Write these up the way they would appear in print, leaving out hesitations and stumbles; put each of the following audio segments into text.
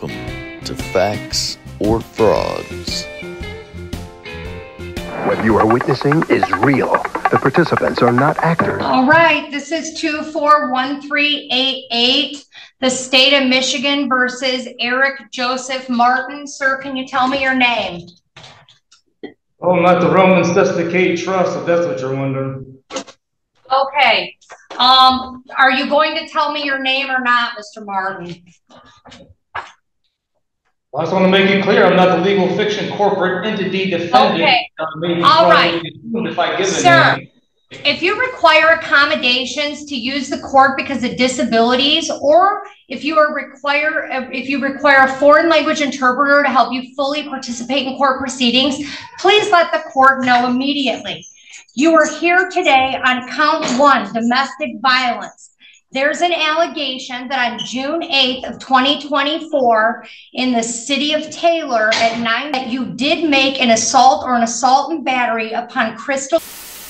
Welcome to Facts or Frauds. What you are witnessing is real. The participants are not actors. All right, this is 241388, the state of Michigan versus Eric Joseph Martin. Sir, can you tell me your name? Oh, not the Romans Desticate Trust, if that's what you're wondering. Okay. Are you going to tell me your name or not, Mr. Martin? I just want to make it clear, I'm not the legal fiction corporate entity defendant. Okay. All right. If I give Sir, if you require accommodations to use the court because of disabilities, or if you require a foreign language interpreter to help you fully participate in court proceedings, please let the court know immediately. You are here today on count 1, domestic violence. There's an allegation that on June 8th of 2024 in the city of Taylor at 9 that you did make an assault or an assault and battery upon Crystal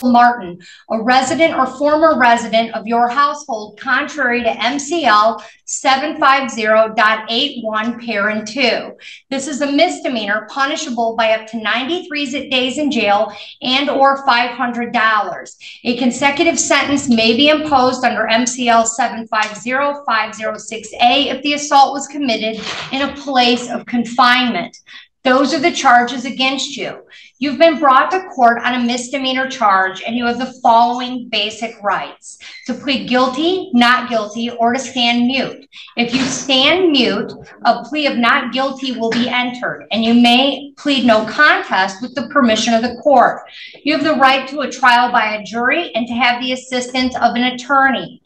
Martin, a resident or former resident of your household, contrary to MCL 750.81 parent 2. This is a misdemeanor punishable by up to 93 days in jail and or $500. A consecutive sentence may be imposed under MCL 750506A if the assault was committed in a place of confinement. Those are the charges against you. You've been brought to court on a misdemeanor charge, and you have the following basic rights: to plead guilty, not guilty, or to stand mute. If you stand mute, a plea of not guilty will be entered, and you may plead no contest with the permission of the court. You have the right to a trial by a jury and to have the assistance of an attorney.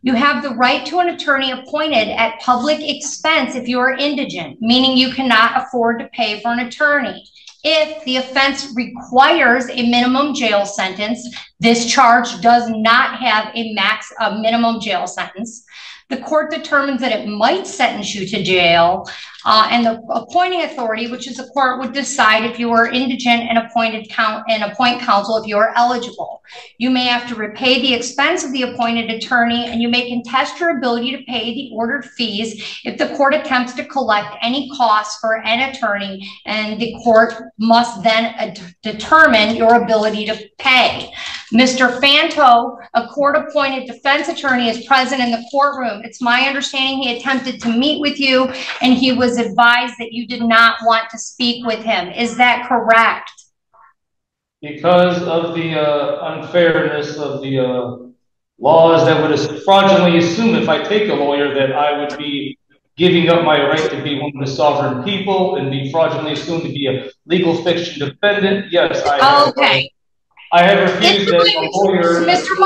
You have the right to an attorney appointed at public expense if you are indigent, meaning you cannot afford to pay for an attorney. If the offense requires a minimum jail sentence, this charge does not have a minimum jail sentence. The court determines that it might sentence you to jail, and the appointing authority, which is the court, would decide if you are indigent and appoint counsel if you are eligible. You may have to repay the expense of the appointed attorney, and you may contest your ability to pay the ordered fees if the court attempts to collect any costs for an attorney, and the court must then determine your ability to pay. Mr. Fanto, a court-appointed defense attorney, is present in the courtroom. It's my understanding he attempted to meet with you, and he was advised that you did not want to speak with him. Is that correct? Because of the unfairness of the laws that would fraudulently assume if I take a lawyer that I would be giving up my right to be one of the sovereign people and be fraudulently assumed to be a legal fiction defendant, yes, I have. Okay. I have refused that a lawyer Mr.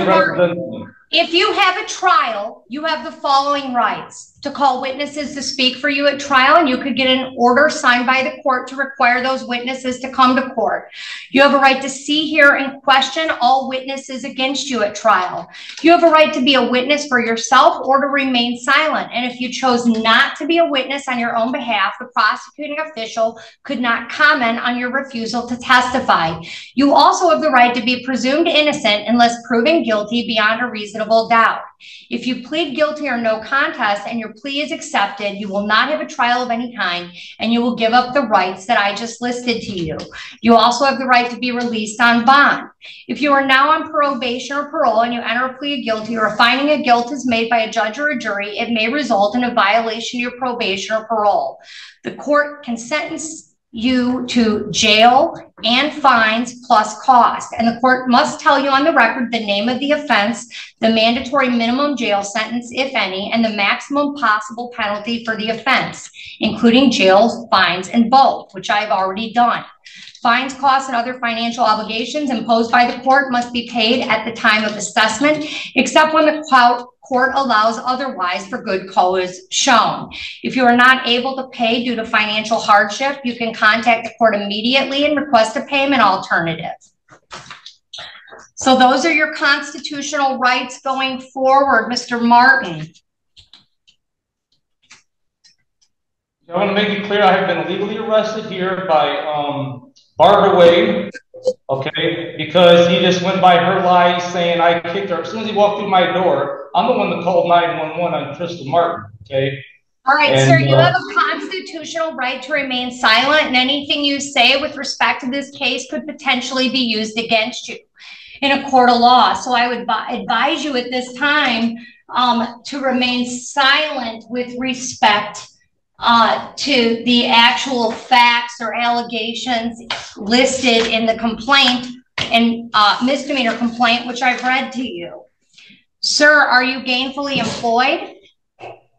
Martin, me. If you have a trial, you have the following rights: to call witnesses to speak for you at trial, and you could get an order signed by the court to require those witnesses to come to court. You have a right to see, hear, and question all witnesses against you at trial. You have a right to be a witness for yourself or to remain silent. And if you chose not to be a witness on your own behalf, the prosecuting official could not comment on your refusal to testify. You also have the right to be presumed innocent unless proven guilty beyond a reasonable doubt. If you plead guilty or no contest and your plea is accepted, you will not have a trial of any kind, and you will give up the rights that I just listed to you. You also have the right to be released on bond. If you are now on probation or parole and you enter a plea of guilty, or a finding of guilt is made by a judge or a jury, it may result in a violation of your probation or parole. The court can sentence you to jail and fines plus cost. And the court must tell you on the record the name of the offense, the mandatory minimum jail sentence, if any, and the maximum possible penalty for the offense, including jail, fines, and both, which I've already done. Fines, costs, and other financial obligations imposed by the court must be paid at the time of assessment, except when the court allows otherwise for good cause shown. If you are not able to pay due to financial hardship, you can contact the court immediately and request a payment alternative. So those are your constitutional rights going forward, Mr. Martin. I want to make it clear, I have been illegally arrested here by barred away, okay, because he just went by her lies saying I kicked her. As soon as he walked through my door, I'm the one that called 911 on Crystal Martin, okay? All right, And, sir, you have a constitutional right to remain silent, and anything you say with respect to this case could potentially be used against you in a court of law. So I would advise you at this time to remain silent with respect to the actual facts or allegations listed in the complaint and misdemeanor complaint, which I've read to you. Sir, are you gainfully employed?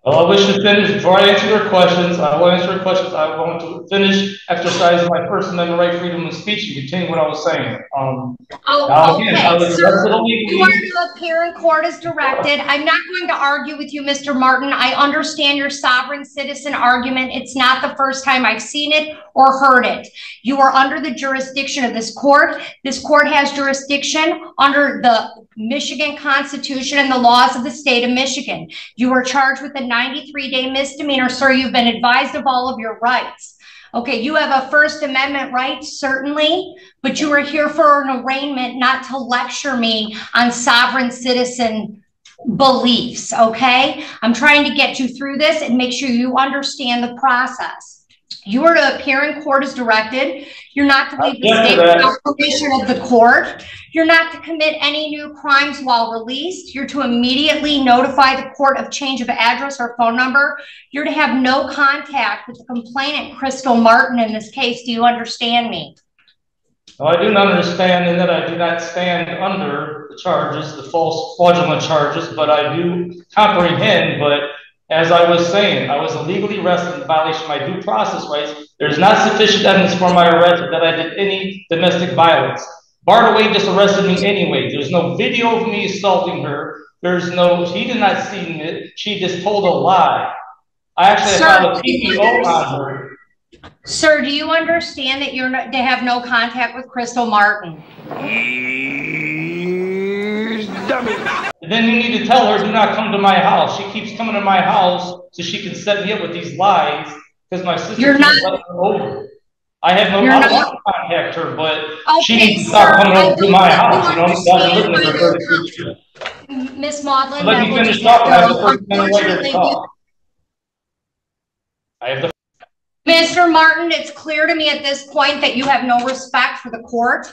I wish to finish. Before I answer your questions, I will answer your questions. I want to finish exercising my First Amendment right, freedom of speech, and continue what I was saying. Okay, sir, you are to appear in court as directed. I'm not going to argue with you, Mr. Martin. I understand your sovereign citizen argument. It's not the first time I've seen it or heard it. You are under the jurisdiction of this court. This court has jurisdiction under the Michigan Constitution and the laws of the state of Michigan. You are charged with a 93-day misdemeanor, sir. You've been advised of all of your rights. Okay, you have a First Amendment right, certainly, but you are here for an arraignment, not to lecture me on sovereign citizen beliefs, okay? I'm trying to get you through this and make sure you understand the process. You are to appear in court as directed. You're not to leave the state without permission of the court. You're not to commit any new crimes while released. You're to immediately notify the court of change of address or phone number. You're to have no contact with the complainant, Crystal Martin, in this case. Do you understand me? No, I do not understand, in that I do not stand under the charges, the false fraudulent charges, but I do comprehend. But as I was saying, I was illegally arrested in violation of my due process rights. There's not sufficient evidence for my arrest that I did any domestic violence. Bardaway just arrested me anyway. There's no video of me assaulting her. There's no, she did not see it. She just told a lie. I actually filed a PPO on her. Sir, do you understand that you're not, to have no contact with Crystal Martin? Dummy. Then you need to tell her, do not come to my house. She keeps coming to my house so she can set me up with these lies because my sister can't let her over. I have no, I don't want to contact her, but she needs to stop coming over to my house. You know, Miss Maudlin, let me finish talking. I have the First Amendment right to talk. I have the. Mr. Martin, it's clear to me at this point that you have no respect for the court.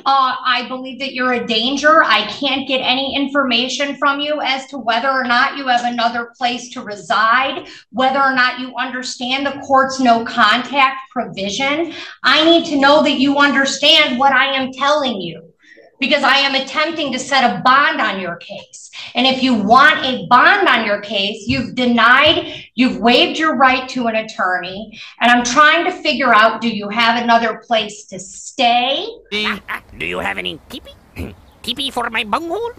I believe that you're a danger. I can't get any information from you as to whether or not you have another place to reside, whether or not you understand the court's no contact provision. I need to know that you understand what I am telling you, because I am attempting to set a bond on your case. And if you want a bond on your case, you've waived your right to an attorney. And I'm trying to figure out, do you have another place to stay? Do you have any teepee? Teepee for my bunghole?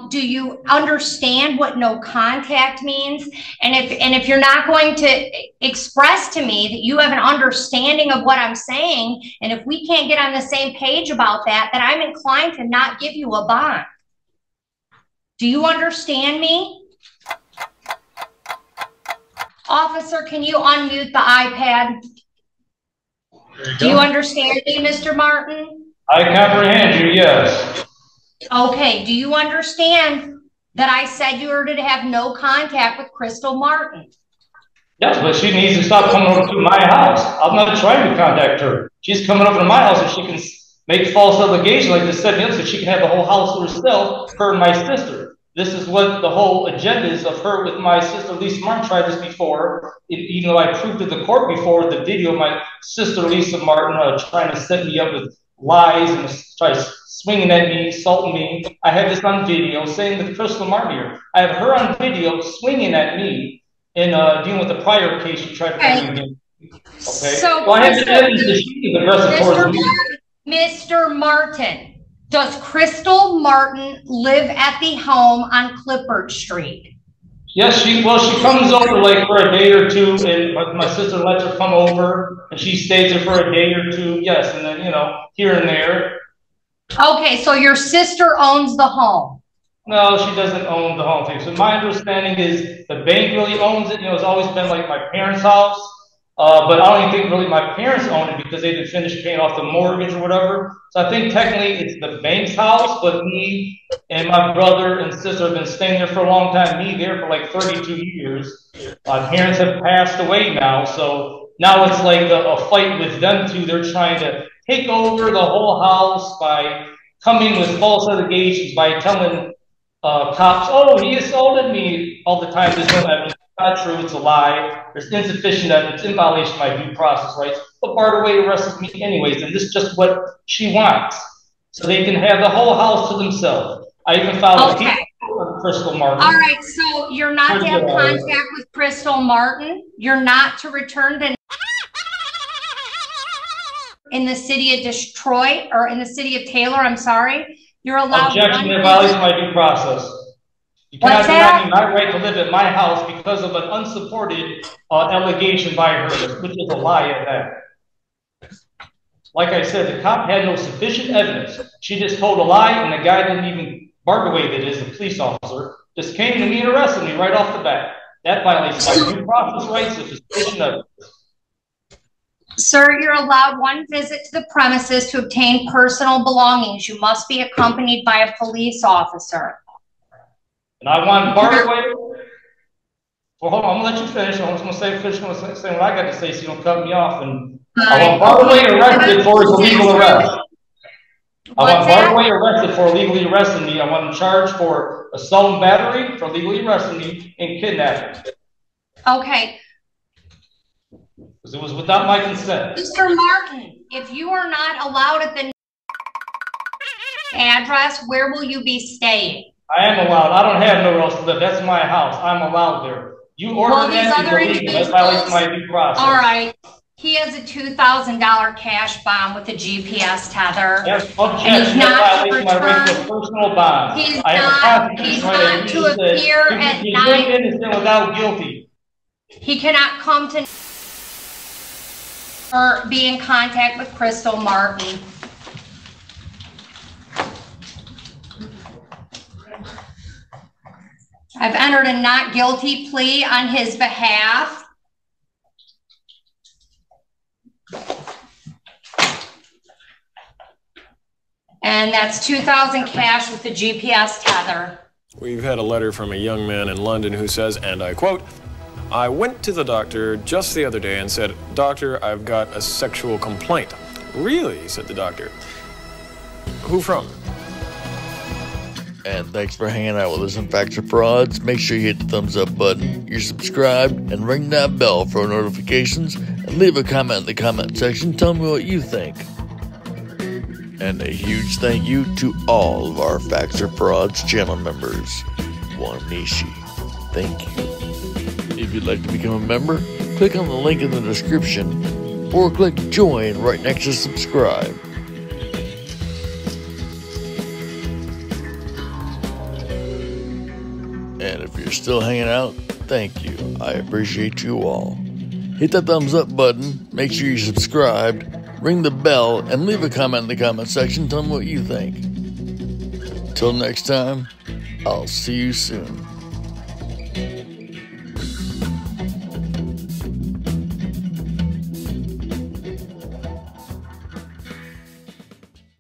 Do you understand what no contact means? And if you're not going to express to me that you have an understanding of what I'm saying, and if we can't get on the same page about that, then I'm inclined to not give you a bond. Do you understand me? Officer, can you unmute the iPad? Do you understand me, Mr. Martin? I comprehend you, yes. Okay, do you understand that I said you were to have no contact with Crystal Martin? Yes, but she needs to stop coming over to my house. I'm not trying to contact her. She's coming over to my house and she can make false allegations like this, set me up so she can have the whole house to herself, her and my sister. This is what the whole agenda is of her with my sister. Lisa Martin tried this before, even though I proved to the court before the video of my sister Lisa Martin trying to set me up with lies and try swinging at me, assaulting me. I have this on video, saying that Crystal Martin here. I have her on video swinging at me in dealing with the prior case she tried to bring me in. Okay. So I have the evidence that she is aggressive towards me. Mr. Martin, does Crystal Martin live at the home on Clifford Street? Yes, she comes over like for a day or two, and my sister lets her come over, and she stays there for a day or two. Yes, and then here and there. Okay, so your sister owns the home. No, she doesn't own the home thing. So my understanding is the bank really owns it. It's always been like my parents' house, But I don't even think really my parents own it because they didn't finish paying off the mortgage or whatever. So I think technically it's the bank's house, but me and my brother and sister have been staying there for a long time. Me there for like 32 years. My parents have passed away now, so now it's like a fight with them two. They're trying to take over the whole house by coming with false allegations, by telling cops, oh, he assaulted me all the time. There's no evidence. It's not true. It's a lie. There's insufficient evidence in violation of my due process rights. But Bartaway arrested me anyways, and this is just what she wants. So they can have the whole house to themselves. I even filed a case on Crystal Martin. All right, so you're not to have contact with Crystal Martin. You're not to return to in the city of Detroit or in the city of Taylor. I'm sorry. You're allowed. Objection to violation of my due process. You cannot deny me my right to live at my house because of an unsupported allegation by her, which is a lie at that. Like I said, the cop had no sufficient evidence. She just told a lie, and the guy didn't even, Bartaway that is, the police officer, just came to me and arrested me right off the bat. That violates my due process rights if it's sufficient evidence. Sir, you're allowed one visit to the premises to obtain personal belongings. You must be accompanied by a police officer. And I want Bartaway. Well, hold on, I'm gonna let you finish. I'm just gonna finish what I got to say so you don't cut me off. And I want Bartaway arrested for his illegal arrest. I want Bartaway arrested for illegally arresting me. I want him charged for assault and battery, for illegally arresting me, and kidnapping. Okay. Because it was without my consent. Mr. Martin, if you are not allowed at the address, where will you be staying? I am allowed. I don't have nowhere else to live. That's my house. I'm allowed there. You ordered that is illegal. That violates my due process. All right. He has a $2,000 cash bond with a GPS tether. Yes, and he's not to return. Personal bond. He's not to appear at night. Without guilty. He cannot come to or be in contact with Crystal Martin. I've entered a not guilty plea on his behalf. And that's $2,000 cash with the GPS tether. We've had a letter from a young man in London who says, and I quote, I went to the doctor just the other day and said, Doctor, I've got a sexual complaint. Really? Said the doctor. Who from? And thanks for hanging out with us on Facts or Frauds. Make sure you hit the thumbs up button, you're subscribed, and ring that bell for notifications, and leave a comment in the comment section. Tell me what you think. And a huge thank you to all of our Facts or Frauds channel members. Wanishi. Thank you. If you'd like to become a member, click on the link in the description, or click join right next to subscribe. And if you're still hanging out, thank you. I appreciate you all. Hit that thumbs up button, make sure you're subscribed, ring the bell, and leave a comment in the comment section. Tell me what you think. Until next time, I'll see you soon.